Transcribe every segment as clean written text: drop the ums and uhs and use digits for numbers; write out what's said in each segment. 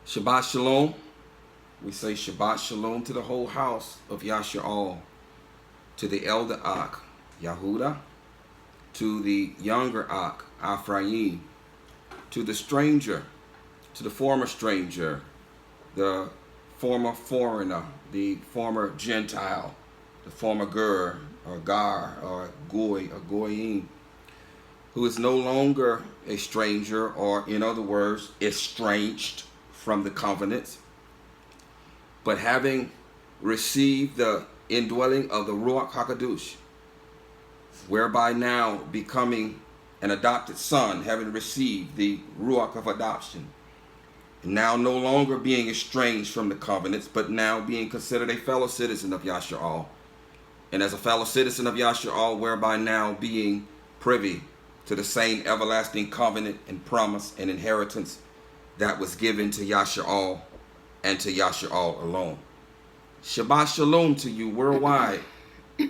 Shabbat Shalom. We say Shabbat Shalom to the whole house of YAHUAH'S, to the elder Ak, Yahudah, to the younger Ak, Ephraim, to the stranger, to the former stranger, the former foreigner, the former Gentile, the former Gur, or Gar, or Goy, or Goyim, who is no longer a stranger, or in other words, estranged from the covenants, but having received the indwelling of the Ruach HaKadosh, whereby now becoming an adopted son, having received the Ruach of adoption, now no longer being estranged from the covenants, but now being considered a fellow citizen of YAHUAH'S, and as a fellow citizen of YAHUAH'S, whereby now being privy to the same everlasting covenant and promise and inheritance that was given to YAHUAH'S and to YAHUAH'S alone. Shabbat Shalom to you worldwide,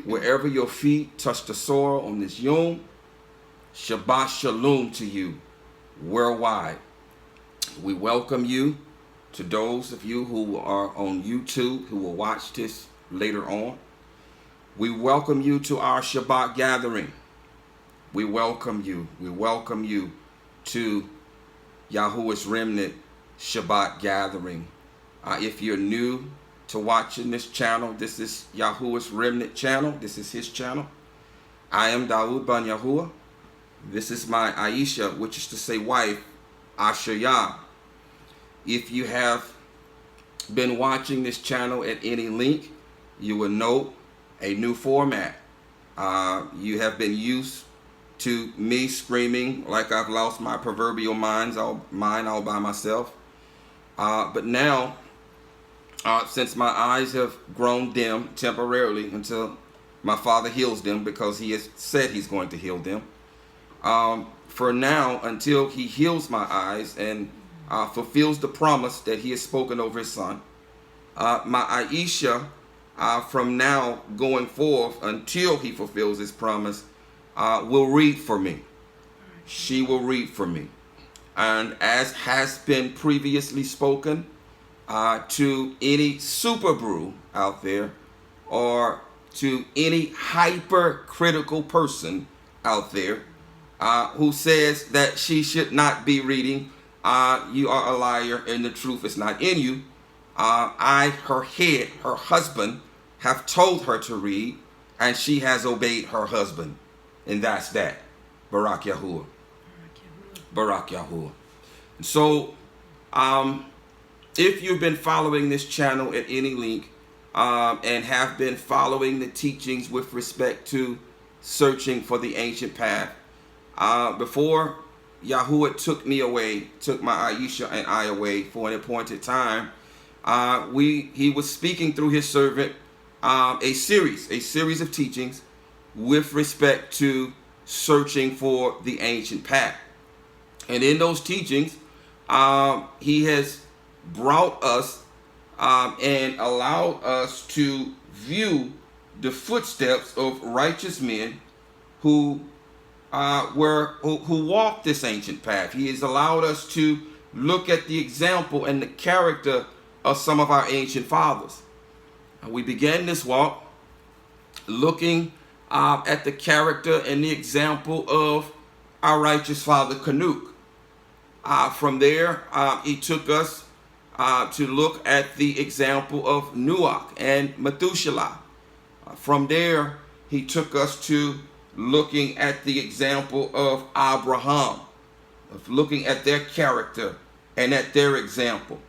wherever your feet touch the soil on this yom. Shabbat Shalom to you worldwide. We welcome you, to those of you who are on YouTube who will watch this later on. We welcome you to our Shabbat gathering. We welcome you. We welcome you to YAHUAH'S Remnant Shabbat gathering. If you're new to watching this channel, this is YAHUAH'S Remnant channel. This is his channel. I am Dawood ban Yahuwah. This is my Aisha, which is to say wife, Asher Yah. If you have been watching this channel at any link, you will note a new format. You have been used to me screaming like I've lost my proverbial mind all by myself. But now, since my eyes have grown dim temporarily until my Father heals them, because he has said he's going to heal them, for now, until he heals my eyes and fulfills the promise that he has spoken over his son, my Aisha, from now going forth until he fulfills his promise, will read for me. She will read for me. And as has been previously spoken, to any super brew out there, or to any hypercritical person out there who says that she should not be reading, you are a liar and the truth is not in you. Her husband, have told her to read, and she has obeyed her husband. And that's that. Barak Yahuwah. Barak Yahuwah. So, if you've been following this channel at any link, and have been following the teachings with respect to searching for the ancient path, before Yahuwah took me away, took my Aisha and I away for an appointed time, he was speaking through his servant a series of teachings with respect to searching for the ancient path. And in those teachings, he has brought us and allowed us to view the footsteps of righteous men who walked this ancient path. He has allowed us to look at the example and the character of some of our ancient fathers. And we began this walk looking at the character and the example of our righteous father Canuk. From there, he took us to look at the example of Nuach and Methuselah. From there, he took us to looking at the example of Abraham, of looking at their character and at their example.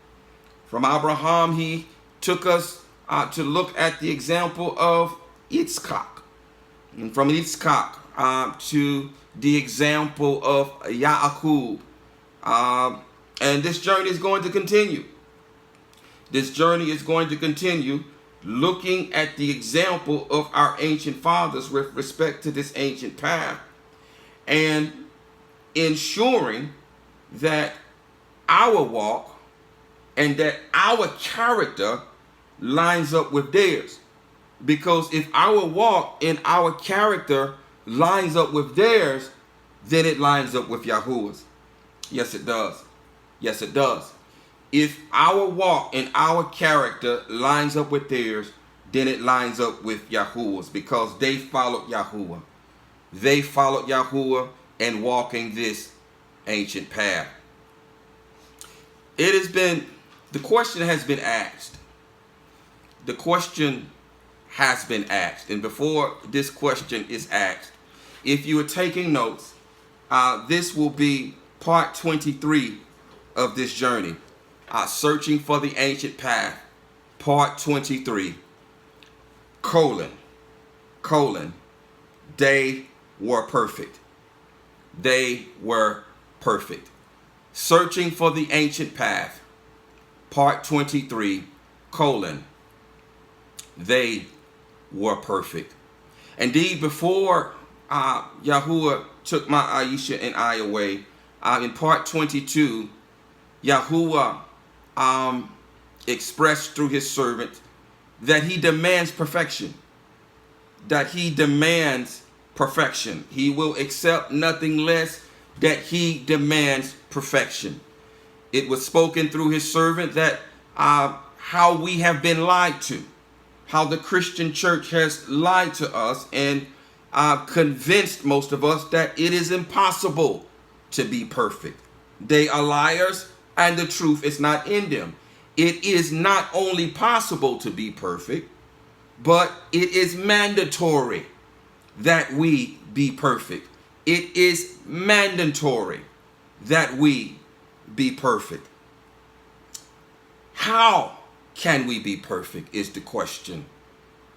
From Abraham, he took us to look at the example of Yitzchak. And from Yitzchak to the example of Yaakov. And this journey is going to continue. This journey is going to continue looking at the example of our ancient fathers with respect to this ancient path, and ensuring that our walk and that our character lines up with theirs. Because if our walk and our character lines up with theirs, then it lines up with Yahuwah's. Yes, it does. Yes, it does. If our walk and our character lines up with theirs, then it lines up with Yahuwah's, because they followed Yahuwah. They followed Yahuwah and walking this ancient path. It has been, the question has been asked. The question has been asked. And before this question is asked, if you are taking notes, this will be part 23 of this journey. Searching for the ancient path, part 23, they were perfect. They were perfect. Searching for the ancient path, part 23, they were perfect. Indeed, before Yahuwah took my Aisha and I away, in part 22, Yahuwah expressed through his servant that he demands perfection. That he demands perfection. He will accept nothing less, that he demands perfection. It was spoken through his servant that how we have been lied to, how the Christian church has lied to us and convinced most of us that it is impossible to be perfect. They are liars and the truth is not in them. It is not only possible to be perfect, but it is mandatory that we be perfect. It is mandatory that we be perfect. How can we be perfect is the question.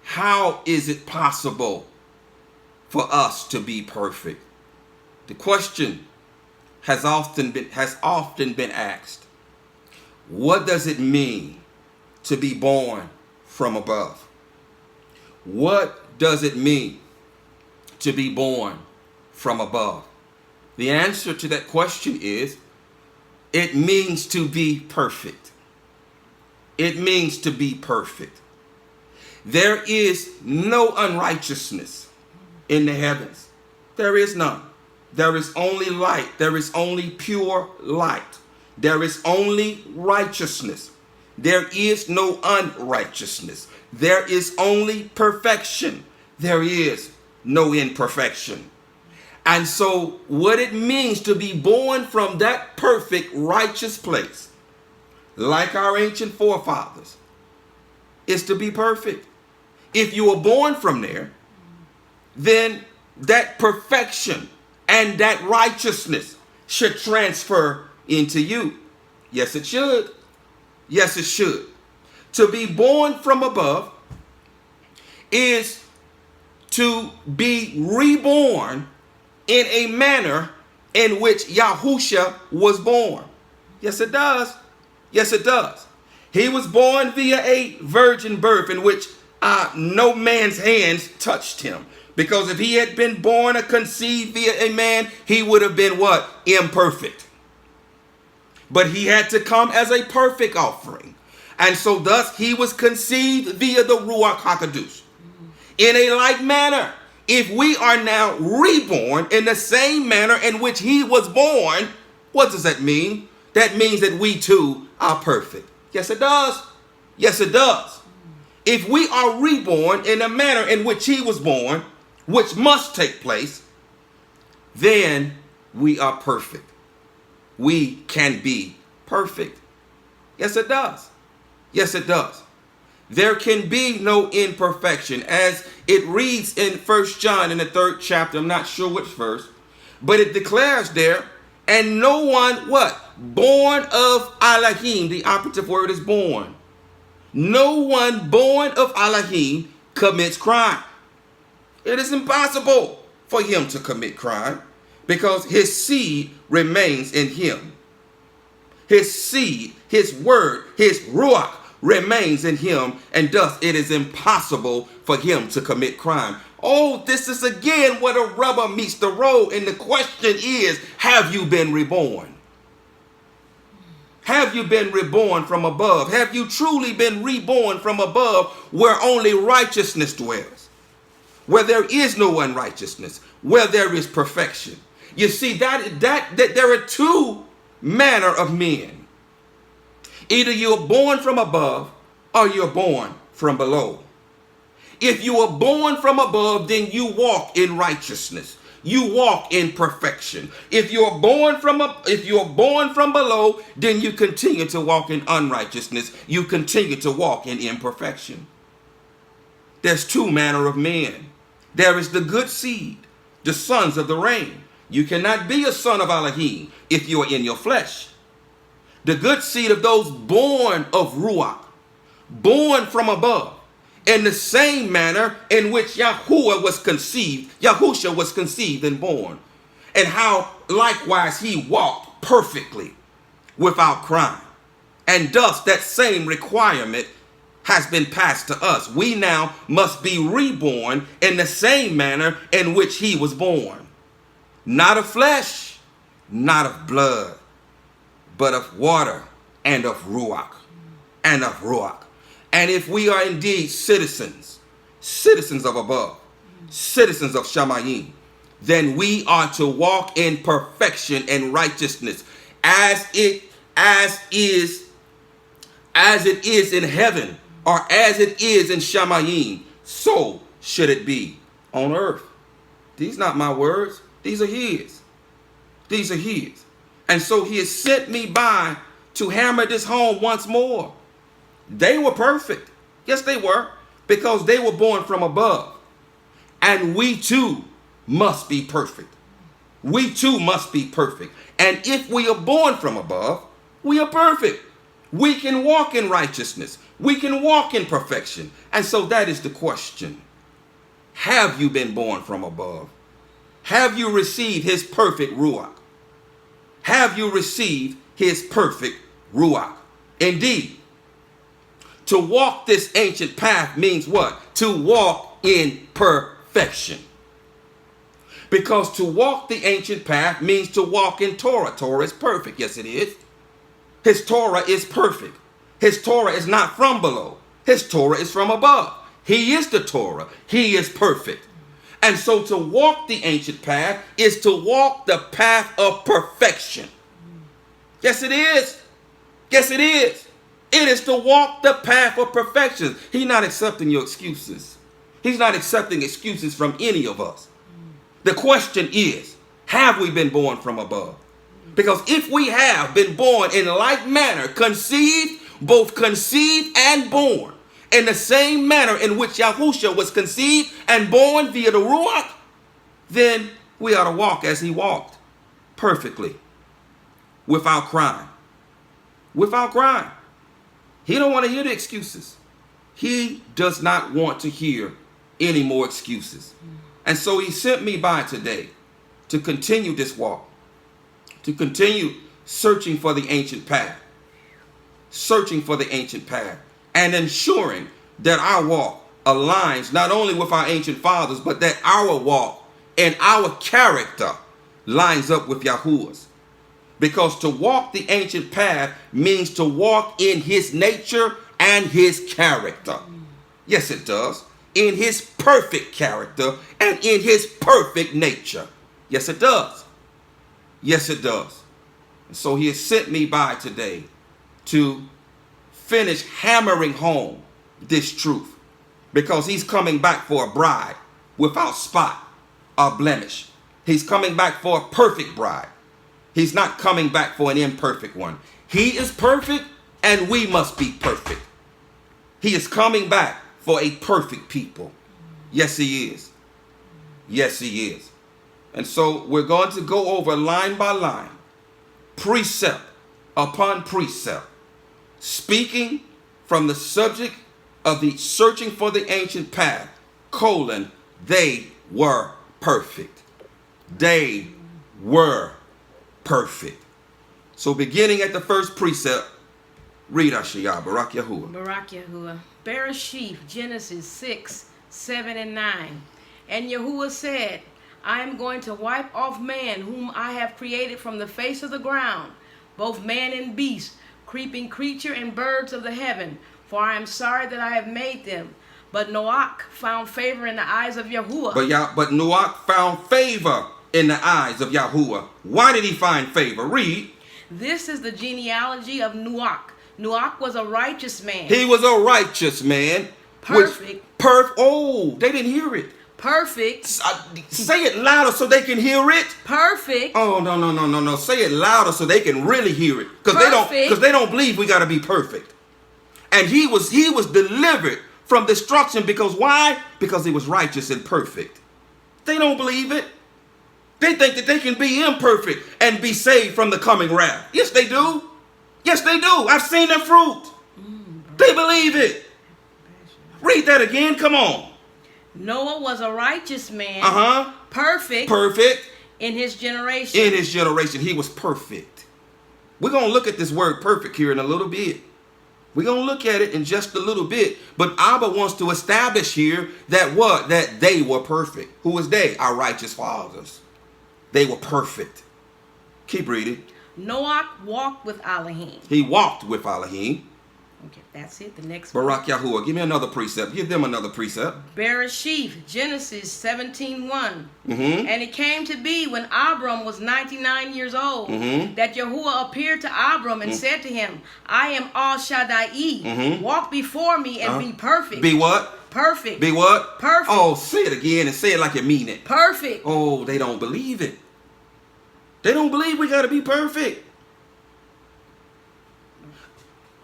How is it possible for us to be perfect? The question has often been asked. What does it mean to be born from above? What does it mean to be born from above? The answer to that question is, it means to be perfect. It means to be perfect. There is no unrighteousness in the heavens. There is none. There is only light. There is only pure light. There is only righteousness. There is no unrighteousness. There is only perfection. There is no imperfection. And so what it means to be born from that perfect, righteous place, like our ancient forefathers, is to be perfect. If you were born from there, then that perfection and that righteousness should transfer into you. Yes, it should. Yes, it should. To be born from above is to be reborn in a manner in which Yahusha was born. Yes, it does. Yes, it does. He was born via a virgin birth in which no man's hands touched him. Because if he had been born or conceived via a man, he would have been what? Imperfect. But he had to come as a perfect offering. And so thus he was conceived via the Ruach HaKodesh. In a like manner, if we are now reborn in the same manner in which he was born, what does that mean? That means that we too are perfect. Yes, it does. Yes, it does. If we are reborn in the manner in which he was born, which must take place, then we are perfect. We can be perfect. Yes, it does. Yes, it does. There can be no imperfection, as it reads in 1 John in the 3rd chapter. I'm not sure which verse, but it declares there, and no one, what? Born of Elohim. The operative word is born. No one born of Elohim commits crime. It is impossible for him to commit crime because his seed remains in him. His seed, his word, his ruach remains in him, and thus it is impossible for him to commit crime. Oh, this is again where the rubber meets the road, and the question is, have you been reborn? Have you been reborn from above? Have you truly been reborn from above, where only righteousness dwells, where there is no unrighteousness, where there is perfection? You see, that there are two manner of men. Either you're born from above or you're born from below. If you are born from above, then you walk in righteousness. You walk in perfection. If you're born from below, then you continue to walk in unrighteousness. You continue to walk in imperfection. There's two manner of men. There is the good seed, the sons of the rain. You cannot be a son of Elohim if you are in your flesh. The good seed of those born of Ruach, born from above, in the same manner in which Yahuwah was conceived, Yahusha was conceived and born, and how likewise he walked perfectly without crime. And thus that same requirement has been passed to us. We now must be reborn in the same manner in which he was born. Not of flesh, not of blood, but of water and of Ruach, and of Ruach. And if we are indeed citizens of above, citizens of Shamayim, then we are to walk in perfection and righteousness as it is in heaven, or as it is in Shamayim, so should it be on earth. These are not my words. These are his. These are his. And so he has sent me by to hammer this home once more. They were perfect. Yes, they were, because they were born from above. And we too must be perfect. We too must be perfect. And if we are born from above, we are perfect. We can walk in righteousness. We can walk in perfection. And so that is the question. Have you been born from above? Have you received his perfect Ruach? Have you received his perfect Ruach? Indeed, to walk this ancient path means what? To walk in perfection. Because to walk the ancient path means to walk in Torah. Torah is perfect. Yes, it is. His Torah is perfect. His Torah is not from below. His Torah is from above. He is the Torah. He is perfect. And so to walk the ancient path is to walk the path of perfection. Yes, it is. Yes, it is. It is to walk the path of perfection. He's not accepting your excuses. He's not accepting excuses from any of us. The question is, have we been born from above? Because if we have been born in like manner, both conceived and born, in the same manner in which Yahusha was conceived and born via the Ruach, then we ought to walk as he walked, perfectly, without crime. Without crime. He don't want to hear the excuses. He does not want to hear any more excuses. And so he sent me by today to continue this walk, to continue searching for the ancient path, and ensuring that our walk aligns not only with our ancient fathers, but that our walk and our character lines up with Yahuwah's. Because to walk the ancient path means to walk in his nature and his character. Yes, it does. In his perfect character and in his perfect nature. Yes, it does. Yes, it does. And so he has sent me by today to finish hammering home this truth, because he's coming back for a bride without spot or blemish. He's coming back for a perfect bride. He's not coming back for an imperfect one. He is perfect and we must be perfect. He is coming back for a perfect people. Yes, he is. Yes, he is. And so we're going to go over line by line, precept upon precept, speaking from the subject of the searching for the ancient path, they were perfect. They were perfect. So beginning at the first precept, read Ashiyah, Barak Yahuwah. Barak Yahuwah. Bereshith, Genesis 6, 7, and 9. And Yahuwah said, I am going to wipe off man whom I have created from the face of the ground, both man and beast, creeping creature and birds of the heaven, for I am sorry that I have made them. But Noach found favor in the eyes of Yahuwah. But Noach found favor in the eyes of Yahuwah. Why did he find favor? Read. This is the genealogy of Noach. Noach was a righteous man. He was a righteous man. Perfect. Oh, they didn't hear it. Perfect. Say it louder so they can hear it. Perfect. Oh, no. Say it louder so they can really hear it. Because they don't believe we got to be perfect. And he was delivered from destruction because why? Because he was righteous and perfect. They don't believe it. They think that they can be imperfect and be saved from the coming wrath. Yes, they do. Yes, they do. I've seen their fruit. They believe it. Read that again. Come on. Noah was a righteous man. Perfect. Perfect. In his generation. In his generation, he was perfect. We're going to look at this word perfect here in a little bit. We're going to look at it in just a little bit. But Abba wants to establish here that what? That they were perfect. Who was they? Our righteous fathers. They were perfect. Keep reading. Noah walked with Elohim. He walked with Elohim. Okay, that's it. The next Barak Yahuwah. Give me another precept. Give them another precept. Bereshith, Genesis 17:1. And it came to be when Abram was 99 years old that Yahuwah appeared to Abram and said to him, I am Al Shaddai. Walk before me and be perfect. Be what? Perfect. Be what? Perfect. Oh, say it again and say it like you mean it. Perfect. Oh, they don't believe it. They don't believe we got to be perfect.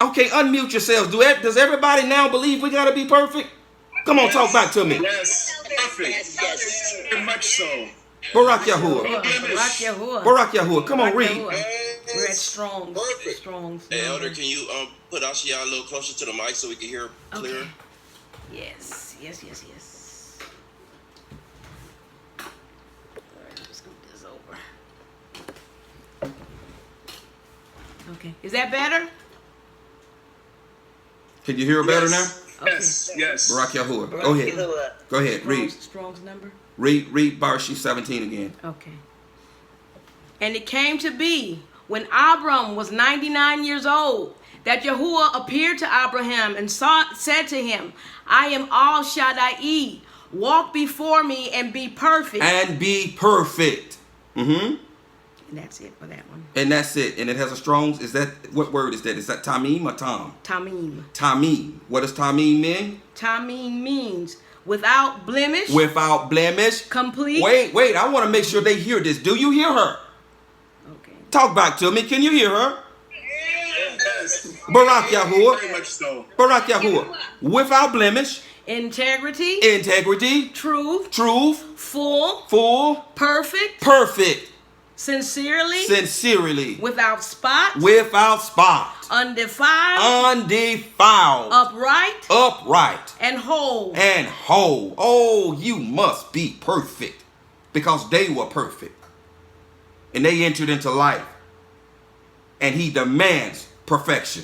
Okay, unmute yourselves. Does everybody now believe we got to be perfect? Come on, talk back to me. Yes, perfect. Yes, very much so. Barak Yahuwah. Barak Yahuwah. Barak Yahuwah. Come on, read. We're at Strong's. Perfect. Strong's. Hey, Elder, can you put Ashiya a little closer to the mic so we can hear clearer? Okay. Yes. All right, let's scoot this over. Okay, is that better? Can you hear better now? Okay. Yes. Barak Yahuwah. Go ahead. Go ahead. Read. Strong's number. Read Bereshith 17 again. Okay. And it came to be when Abram was 99 years old that Yahuwah appeared to Abraham and said to him, I am Al Shaddai. Walk before me and be perfect. And be perfect. And that's it for that one. And that's it. And it has a Strong's. Is that, what word is that? Is that Tamim or Tom? Tamim. Tamim. What does Tamim mean? Tamim means without blemish. Without blemish. Complete. Wait. I want to make sure they hear this. Do you hear her? Okay. Talk back to me. Can you hear her? Yes. Barak Yahuwah. Very much so. Barak Yahuwah. Without blemish. Integrity. Integrity. Truth. Truth. Full. Full. Perfect. Perfect. Sincerely. Sincerely. Without spot. Without spot. Undefiled. Undefiled. Upright. Upright. And whole. And whole. Oh, you must be perfect. Because they were perfect. And they entered into life. And he demands perfection.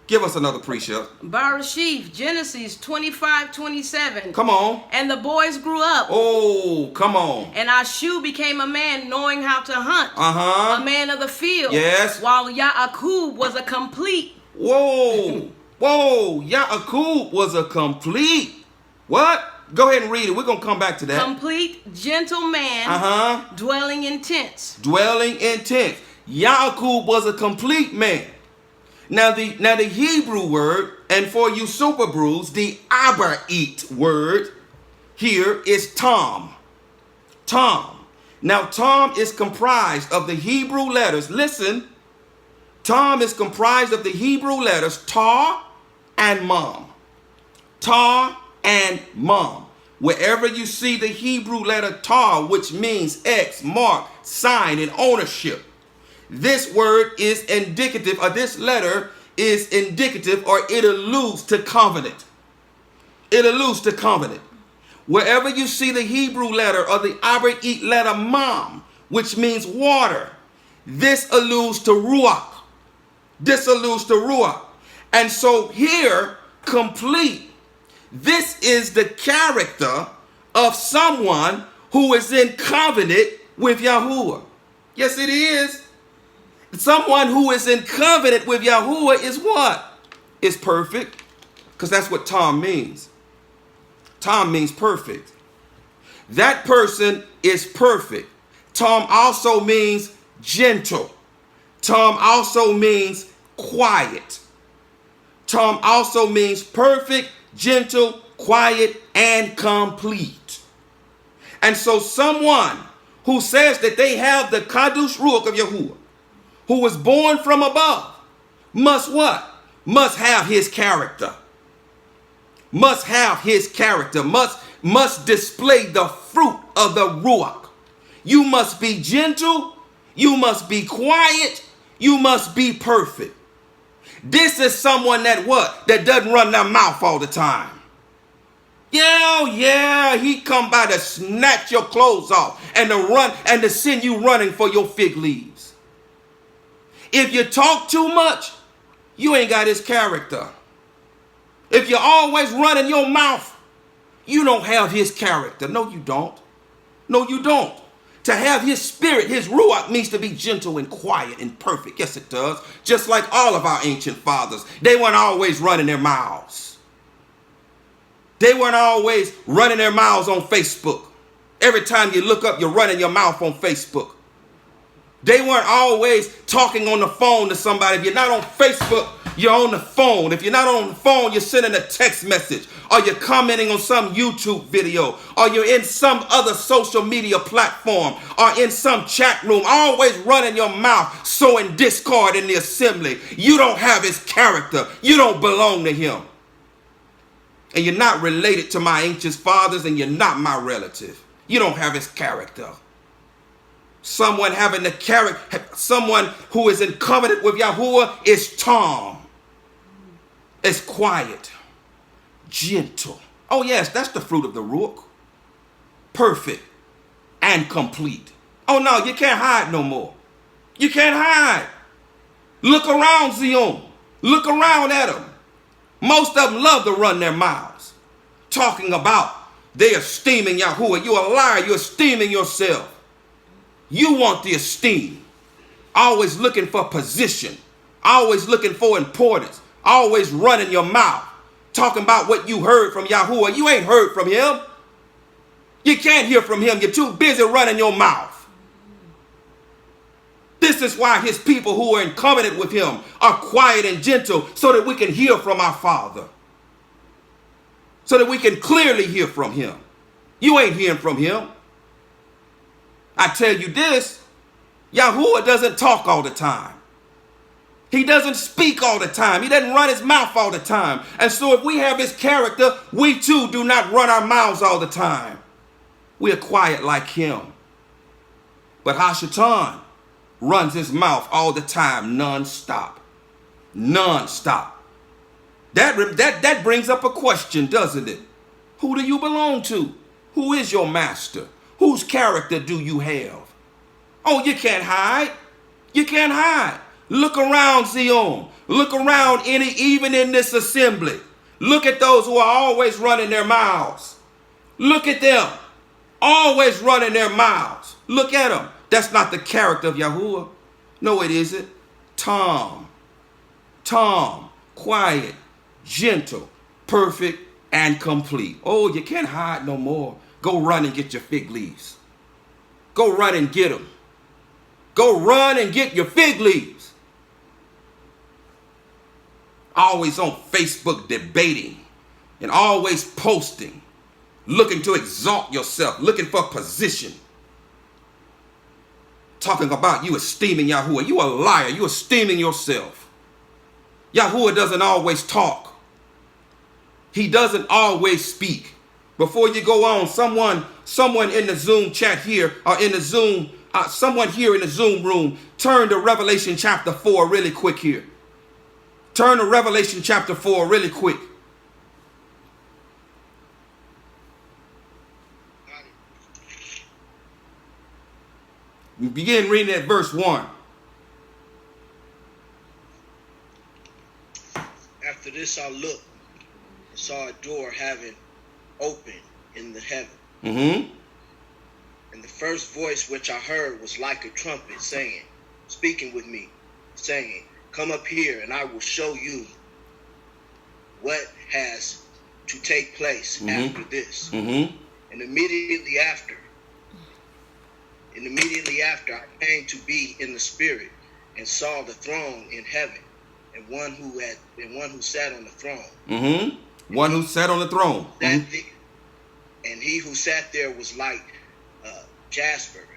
Give us another precept. Bereshith, Genesis 25:27. Come on. And the boys grew up. Oh, come on. And Ashu became a man knowing how to hunt. A man of the field. Yes. While Yaakov was a complete. Whoa. Yaakov was a complete. What? Go ahead and read it. We're going to come back to that. Complete gentle man. Dwelling in tents. Dwelling in tents. Yaakov was a complete man. Now the Hebrew word, and for you super brews, the Abarite word here is Tom. Tom. Now Tom is comprised of the Hebrew letters. Listen. Tom is comprised of the Hebrew letters Ta and Mom. Ta and Mom. Wherever you see the Hebrew letter Ta, which means X, mark, sign, and ownership, this word is indicative, or this letter is indicative, or it alludes to covenant. It alludes to covenant. Wherever you see the Hebrew letter or the Abarite letter Mom, which means water, this alludes to Ruach. This alludes to Ruach. And so here, complete, this is the character of someone who is in covenant with Yahuwah. Yes, it is. Someone who is in covenant with Yahuwah is what? Is perfect. Because that's what Tom means. Tom means perfect. That person is perfect. Tom also means gentle. Tom also means quiet. Tom also means perfect, gentle, quiet, and complete. And so someone who says that they have the Kadosh Ruach of Yahuwah, who was born from above, must what? Must have his character. Must have his character. Must display the fruit of the Ruach. You must be gentle. You must be quiet. You must be perfect. This is someone that what? That doesn't run their mouth all the time. Yeah, he come by to snatch your clothes off and to run and to send you running for your fig leaves. If you talk too much, you ain't got his character. If you're always running your mouth, you don't have his character. No, you don't. No, you don't. To have his spirit, his ruach, means to be gentle and quiet and perfect. Yes, it does. Just like all of our ancient fathers. They weren't always running their mouths. They weren't always running their mouths on Facebook. Every time you look up, you're running your mouth on Facebook. They weren't always talking on the phone to somebody. If you're not on Facebook, you're on the phone. If you're not on the phone, you're sending a text message, or you're commenting on some YouTube video, or you're in some other social media platform, or in some chat room, always running your mouth, sowing discord in the assembly. You don't have his character. You don't belong to him. And you're not related to my ancient fathers, and you're not my relative. You don't have his character. Someone having the character, someone who is in covenant with Yahuwah is calm. It's quiet, gentle. Oh yes, that's the fruit of the Ruach. Perfect and complete. Oh no, you can't hide no more. You can't hide. Look around, Zion. Look around at them. Most of them love to run their mouths, talking about they esteeming Yahuwah. You're a liar. You're esteeming yourself. You want the esteem. Always looking for position. Always looking for importance. Always running your mouth. Talking about what you heard from Yahuwah. You ain't heard from him. You can't hear from him. You're too busy running your mouth. This is why his people who are in covenant with him are quiet and gentle, so that we can hear from our Father. So that we can clearly hear from him. You ain't hearing from him. I tell you this, Yahuwah doesn't talk all the time. He doesn't speak all the time. He doesn't run his mouth all the time. And so if we have his character, we too do not run our mouths all the time. We are quiet like him. But Hashatan runs his mouth all the time, non-stop. Non-stop. That brings up a question, doesn't it? Who do you belong to? Who is your master? Whose character do you have? Oh, you can't hide. You can't hide. Look around, Zion. Look around even in this assembly. Look at those who are always running their mouths. Look at them. Always running their mouths. Look at them. That's not the character of Yahuwah. No, it isn't. Calm, quiet, gentle, perfect, and complete. Oh, you can't hide no more. Go run and get your fig leaves. Go run and get them. Go run and get your fig leaves. Always on Facebook debating and always posting, looking to exalt yourself, looking for position. Talking about you esteeming Yahuwah. You a liar. You esteeming yourself. Yahuwah doesn't always talk. He doesn't always speak. Before you go on, someone in the Zoom chat here, or in the Zoom, someone here in the Zoom room, turn to Revelation chapter 4 really quick here. Turn to Revelation chapter 4 really quick. Begin reading at verse 1. After this I looked and saw a door having open in the heaven. Mm-hmm. And the first voice which I heard was like a trumpet saying, speaking with me, saying, come up here and I will show you what has to take place after this. Mm-hmm. And immediately after I came to be in the spirit and saw the throne in heaven and one who sat on the throne. Mm-hmm. One who sat on the throne. And he who sat there was like jasper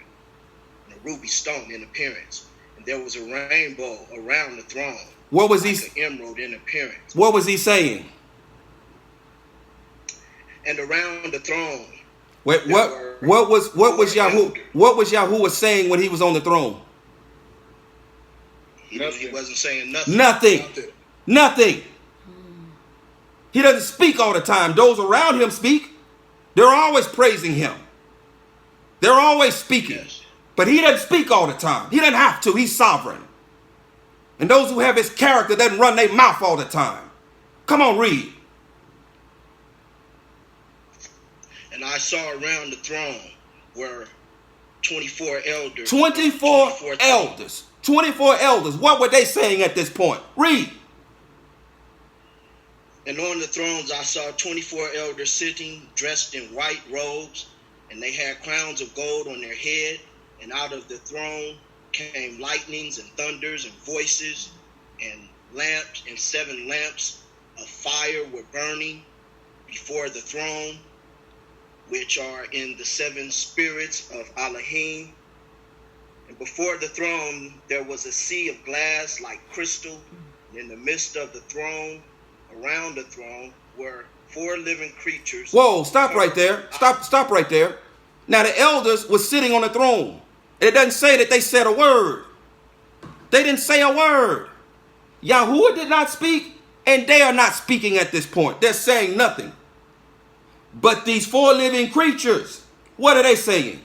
and a ruby stone in appearance. And there was a rainbow around the throne. What was like he? An emerald in appearance. What was he saying? And around the throne. What was Yahuwah saying when he was on the throne? He wasn't saying nothing. Nothing. He doesn't speak all the time. Those around him speak. They're always praising him. They're always speaking. Yes. But he doesn't speak all the time. He doesn't have to. He's sovereign. And those who have his character doesn't run their mouth all the time. Come on, read. And I saw around the throne were 24 elders. 24 elders. 24 elders. What were they saying at this point? Read. And on the thrones I saw 24 elders sitting, dressed in white robes, and they had crowns of gold on their head. And out of the throne came lightnings and thunders and voices, and lamps, and 7 lamps of fire were burning before the throne, which are in the 7 spirits of Elohim. And before the throne there was a sea of glass like crystal, and in the midst of the throne, around the throne, were 4 living creatures. Whoa, stop right there. Stop right there. Now the elders were sitting on the throne. It doesn't say that they said a word. They didn't say a word. Yahuwah did not speak, and they are not speaking at this point. They're saying nothing. But these 4 living creatures, what are they saying?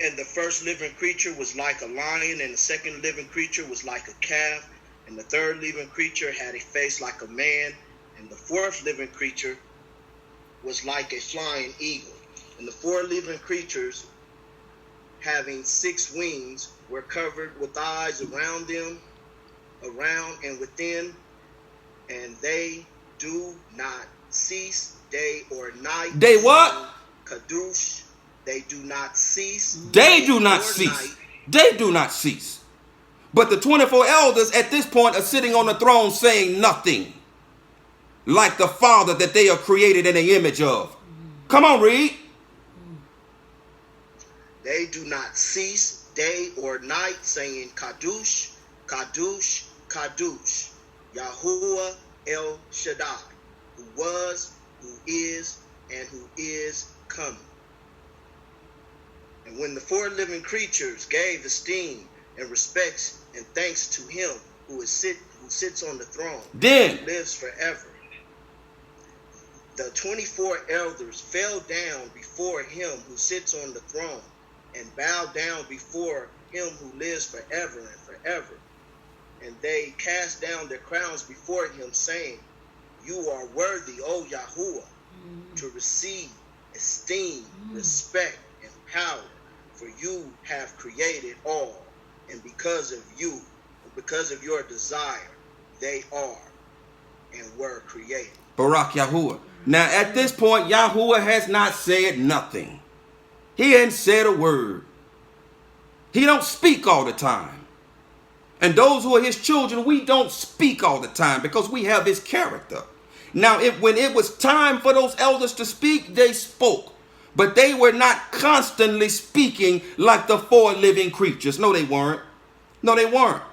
And the first living creature was like a lion, and the second living creature was like a calf, and the third living creature had a face like a man, and the fourth living creature was like a flying eagle. And the 4 living creatures, having 6 wings, were covered with eyes around them, around and within, and they do not cease day or night. They what? Kadush. They do not cease. They do not cease. They do not cease. But the 24 elders at this point are sitting on the throne saying nothing. Like the Father that they are created in the image of. Come on, read. They do not cease day or night, saying Kadush, Kadush, Kadush, Yahuwah El Shaddai, who was, who is, and who is coming. And when the 4 living creatures gave esteem and respects and thanks to him who sits on the throne, then who lives forever, the 24 elders fell down before him who sits on the throne, and bowed down before him who lives forever and forever. And they cast down their crowns before him, saying, You are worthy, O Yahuwah, to receive esteem, respect, and power, for you have created all, and because of you, and because of your desire, they are and were created. Barak Yahuwah. Now at this point, Yahuwah has not said nothing. He hadn't said a word. He don't speak all the time. And those who are his children, we don't speak all the time because we have his character. Now, when it was time for those elders to speak, they spoke. But they were not constantly speaking like the 4 living creatures. No, they weren't. No, they weren't.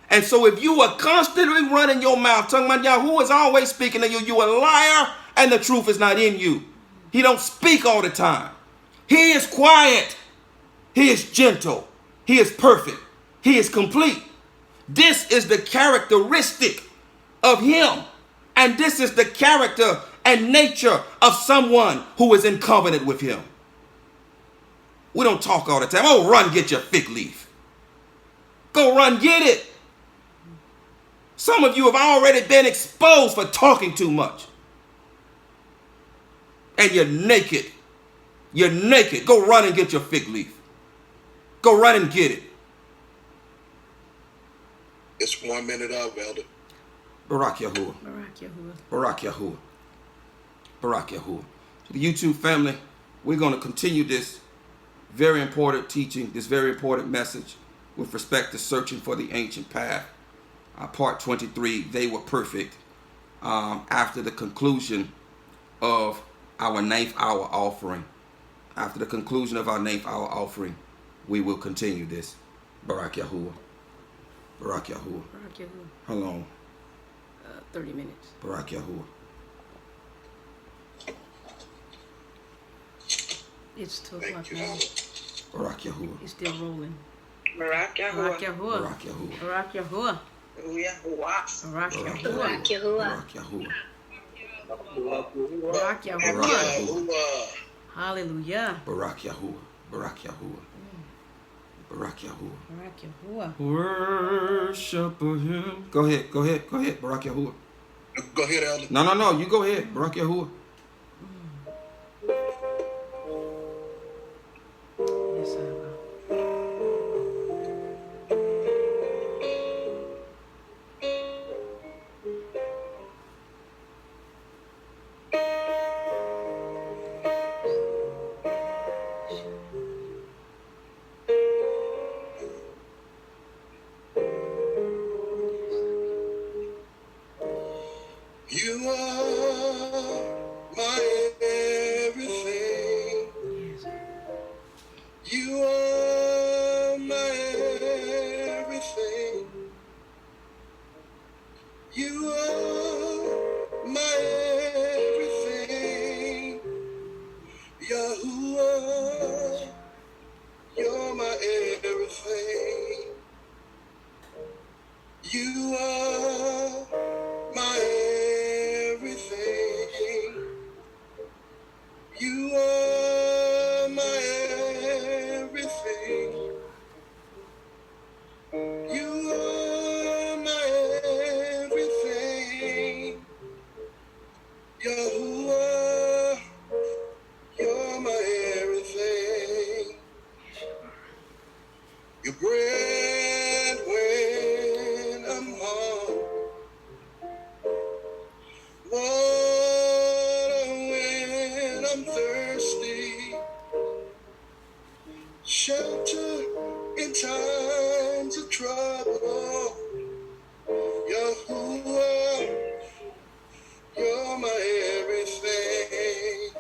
And so if you are constantly running your mouth, talking about Yahuwah is always speaking to you, you a liar and the truth is not in you. He don't speak all the time. He is quiet. He is gentle. He is perfect. He is complete. This is the characteristic of him. And this is the character and nature of someone who is in covenant with him. We don't talk all the time. Oh, run, get your fig leaf. Go run, get it. Some of you have already been exposed for talking too much. And you're naked. You're naked. Go run and get your fig leaf. Go run and get it. It's 1 minute of, Elder. Barak Yahuwah. Barak Yahuwah. Barak Yahuwah. Barak Yahuwah. To the YouTube family, we're going to continue this very important teaching, this very important message. with respect to searching for the ancient path. Part 23, they were perfect. After the conclusion of our 9th hour offering. After the conclusion of our 9th hour offering, we will continue this. Barak Yahuwah. Barak Yahuwah. Barak Yahuwah. How long? 30 minutes. Barak Yahuwah. It's 2 o'clock Thank you, now. Father. Barak Yahuwah. It's still rolling. Barak Barak Yahuwah. Yahuwah. Barak Yahuwah. Barak Yahuwah. YAHUAH'S. Barak Barak Yahuwah. Yahuwah. Yahuwah. Barak Yahuwah. Barak Barak Yahuwah. Yahuwah. Hallelujah. Barak Yahuwah. Barak Yahuwah. Barak Yahuwah. Barak Yahuwah. Worship him. Go ahead. Go ahead. Go ahead. Barak Yahuwah. Go ahead, Elder. No. You go ahead. Barak Yahuwah. Yes, I will. You are my everything. Yes. You are my everything. You are my everything. Yahuwah, you're my everything. You are my everything. You are my everything. You are my everything. Yahuwah, you're my everything. Your bread when I'm hungry. Water when I'm thirsty, shelter in times of trouble. Yahuwah, you're my everything.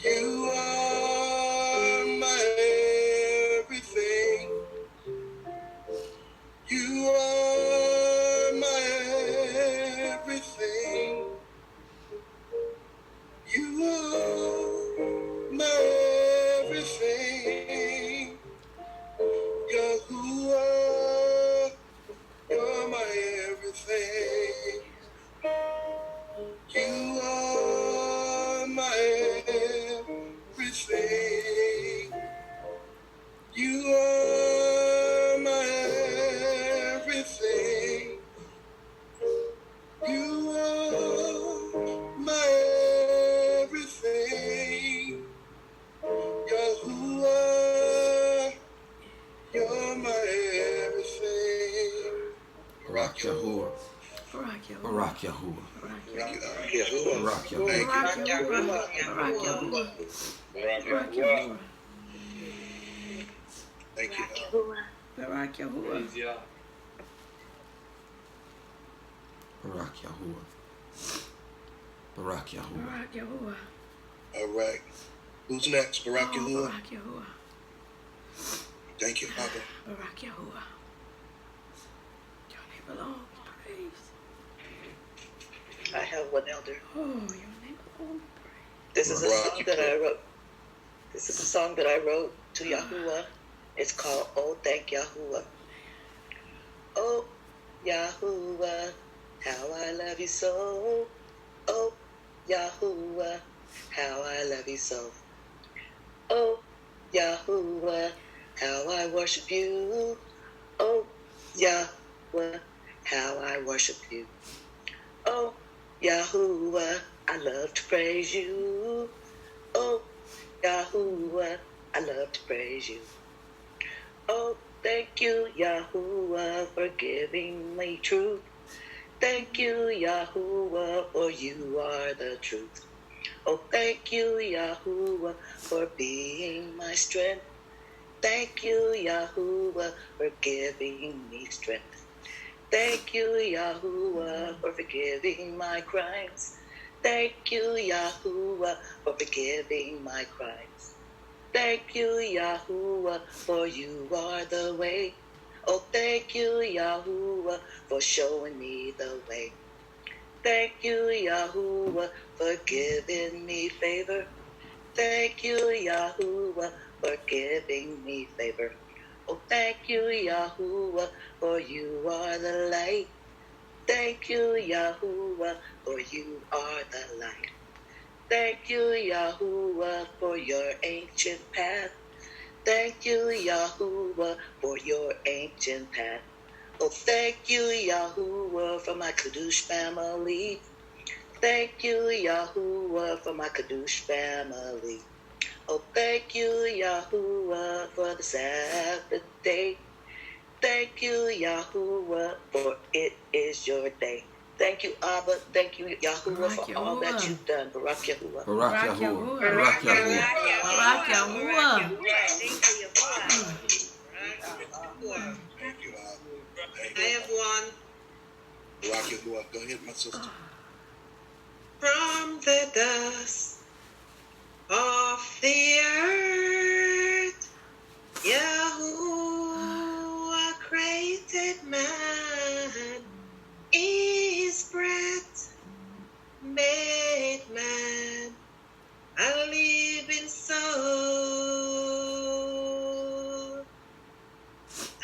You are my everything. You are my everything. You are my everything. Yahuwah, you're my everything. You are my everything. You are my everything. You are my everything. Yahuwah, you're my everything. Barak Yahuwah. Barak Yahuwah. Barak Yahuwah. Barak Thank Yahuwah. you, Elder. Barak Yahuwah. Thank Barak you. Yahuwah. Barak Yahuwah. Barak Yahuwah. Thank you, Elder. Yahuwah. Barak Yahuwah. Barak Yahuwah. Barak Yahuwah. Barak Yahuwah. All right. Who's next? Barak Oh, Yahuwah. Barak Yahuwah. Thank you, Father. Barak Yahuwah. Your name belongs praise. I have one, Elder. Oh, your name belongs praise. This is a song that I wrote. This is a song that I wrote to Yahuwah. It's called Oh Thank Yahuwah. Oh Yahuwah, how I love you so. Oh Yahuwah, how I love you so. Oh Yahuwah, how I worship you. Oh Yahuwah, how I worship you. Oh Yahuwah, I love to praise you. Oh Yahuwah, I love to praise you. Oh, thank you, Yahuwah, for giving me truth. Thank you, Yahuwah, for you are the truth. Oh, thank you, Yahuwah, for being my strength. thank you, Yahuwah, for giving me strength. Thank you, Yahuwah, for forgiving my crimes. Thank you, Yahuwah, for forgiving my crimes. Thank you, Yahuwah, for you are the way. Oh, thank you, Yahuwah, for showing me the way. Thank you, Yahuwah, for giving me favor. Thank you, Yahuwah, for giving me favor. Oh, thank you, Yahuwah, for you are the light. Thank you, Yahuwah, for you are the light. Thank you, Yahuwah, for your ancient path. Thank you, Yahuwah, for your ancient path. Oh, thank you, Yahuwah, for my Kadush family. Thank you, Yahuwah, for my Kadush family. Oh, thank you, Yahuwah, for the Sabbath day. Thank you, Yahuwah, for it is your day. Thank you, Abba. Thank you, Yahuwah, Barak for all that Yahuwah. you've done. Barak Yahuwah. Barak Barak Yahuwah. Yahuwah. Barak Yahuwah. Barak Yahuwah. Thank you, Abba. Thank I you. have one. Rock Yahuwah. Go ahead, my sister. From the dust of the earth, Yahuwah created man. His breath made man a living soul.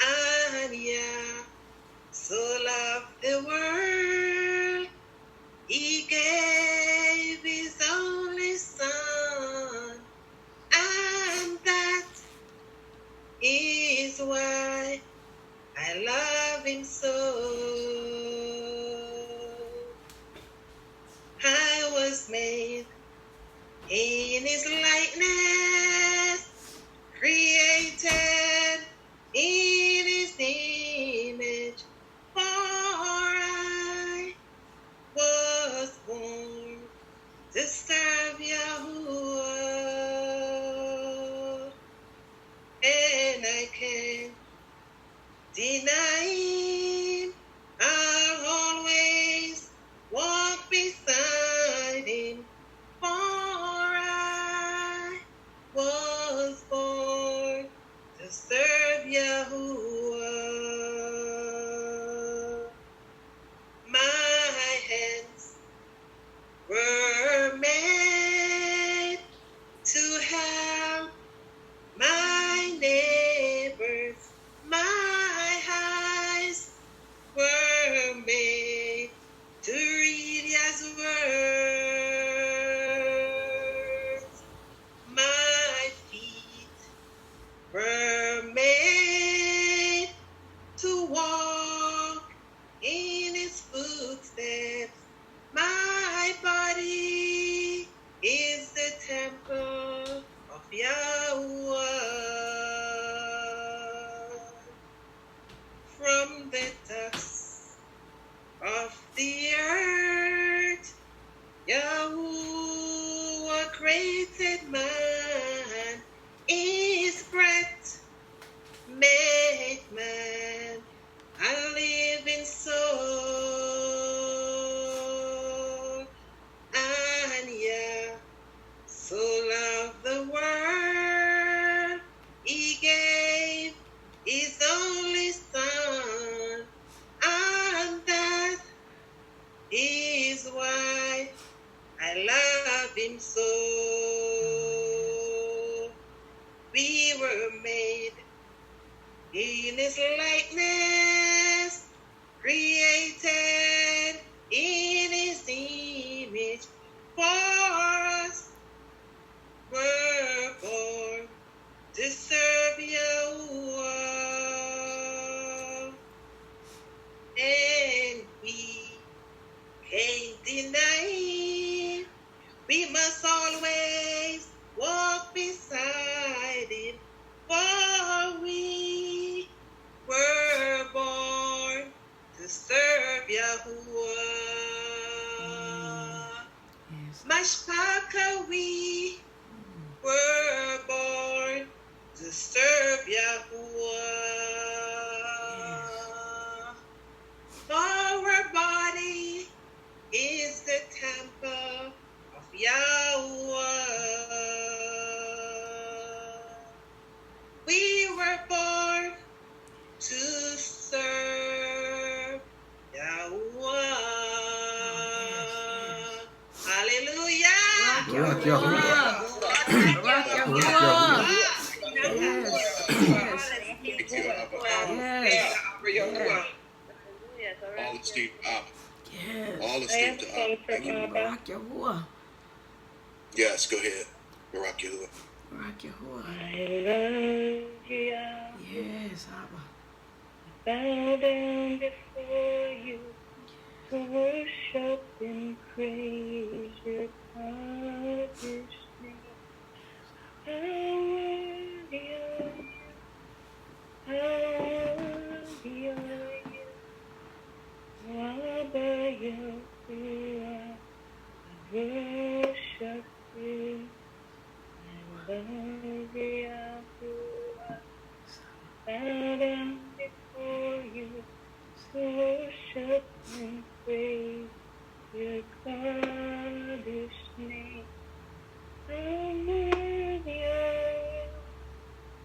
And Yah so loved the world, he gave his only son, and that is why I love him so. I was made in his likeness, created in his image, for I was born to serve Yahuwah, and I can't deny him. I'll always walk beside him, for I was born to serve Yahuwah. My hands were made to help my neighbors. My eyes were made to read His words. My feet were made to walk in His footsteps. My body is the temple of Yahuwah. From the dust of the earth, Yahuwah created man. His breath made man a living soul. And Yah so loved the world, he gave his only son, and that is why I love him so. We were made in his likeness, created in his image, for us were born to serve Yahuwah, and we can't deny him. We must always walk beside him, for we were born to serve Yahuwah. Mashpaka, we were born to serve Barak Yahuwah. Barak Barak Yahuwah. Yahuwah. Yes. Thank you, Abba. Yes. All esteemed Abba. Yes. All esteemed Abba. Thank you. Barak Yahuwah. Yes, go ahead. Barak Yahuwah. Barak Yahuwah. I love you. Yes, Abba. Bow down before you to worship and praise your Father's name. How worthy are you? How worthy are you? Abba Yahuwah, I worship you. I love Yahuwah. Bow down before you to worship and praise your Father's name. How worthy are you?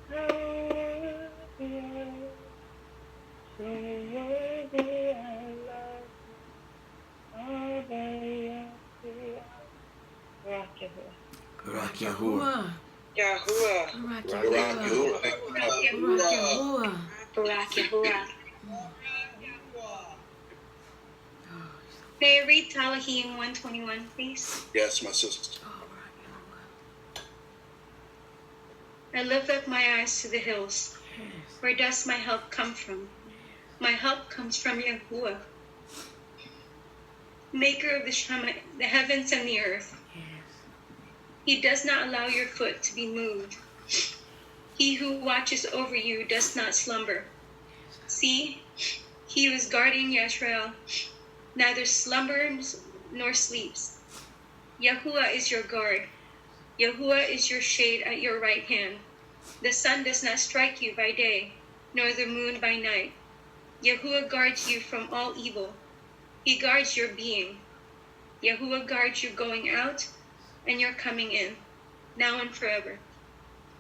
How worthy are you? So worthy, I love you. Abba Yahuwah. Barak Yahuwah. Barak Yahuwah. Yahuwah. Barak Barak Yahuwah. Yahuwah. Thank you, Abba. Barak Yahuwah. Barak Yahuwah. May I read Talahim 121, please? Yes, my sister. Oh, Barak Yahuwah. I lift up my eyes to the hills. Yes. Where does my help come from? My help comes from Yahuwah, maker of the heavens and the earth. Yes. He does not allow your foot to be moved. He who watches over you does not slumber. See, he who is guarding Yisrael neither slumbers nor sleeps. Yahuwah is your guard. Yahuwah is your shade at your right hand. The sun does not strike you by day, nor the moon by night. Yahuwah guards you from all evil. He guards your being. Yahuwah guards you going out and your coming in, now and forever.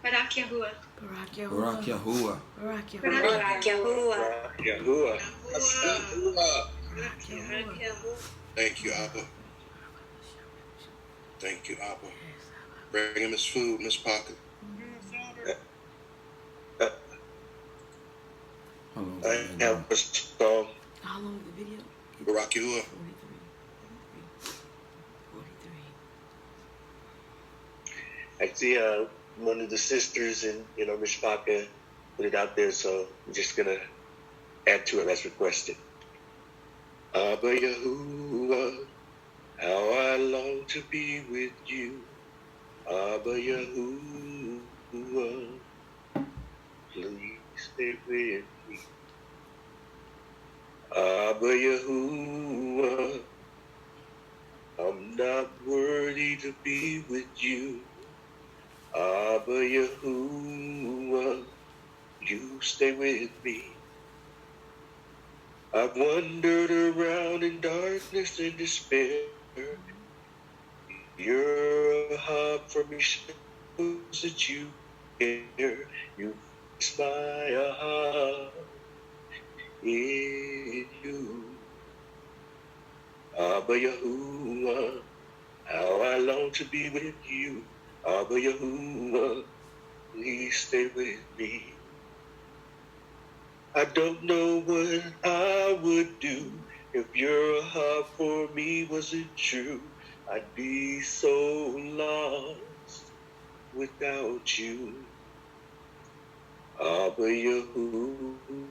Barak Yahuwah. Barak Barak Yahuwah. Yahuwah. Barak Yahuwah. Barak Yahuwah. Yahuwah. Barak Yahuwah. Thank you, Abba. Thank you, Abba. Bring him his food in his pocket. How long I has it been have going? a song. How long is the video? Barak Yahuwah. 43. I see one of the sisters in Mishpaka put it out there, so I'm just gonna add to it as requested. Abba Yahuwah, how I long to be with you. Abba Yahuwah, please stay with me. Abba Yahuwah, I'm not worthy to be with you. Abba Yahuwah, you stay with me. I've wandered around in darkness and despair. You're a hub for me, shows that you care. You fix my heart in you. Abba Yahuwah, how I long to be with you. Abba Yahuwah, please stay with me. I don't know what I would do if your heart for me wasn't true. I'd be so lost without you. Abba Yahuwah,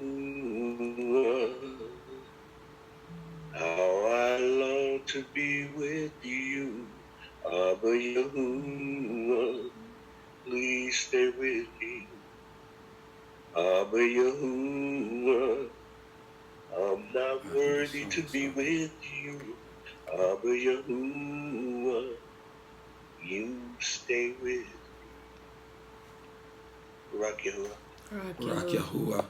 how I long to be with you. Abba Yahuwah, please stay with me. Abba Yahuwah, I'm not worthy to be with you. Abba Yahuwah, you stay with me. Barak Yahuwah. Barak Barak Yahuwah. Yahuwah.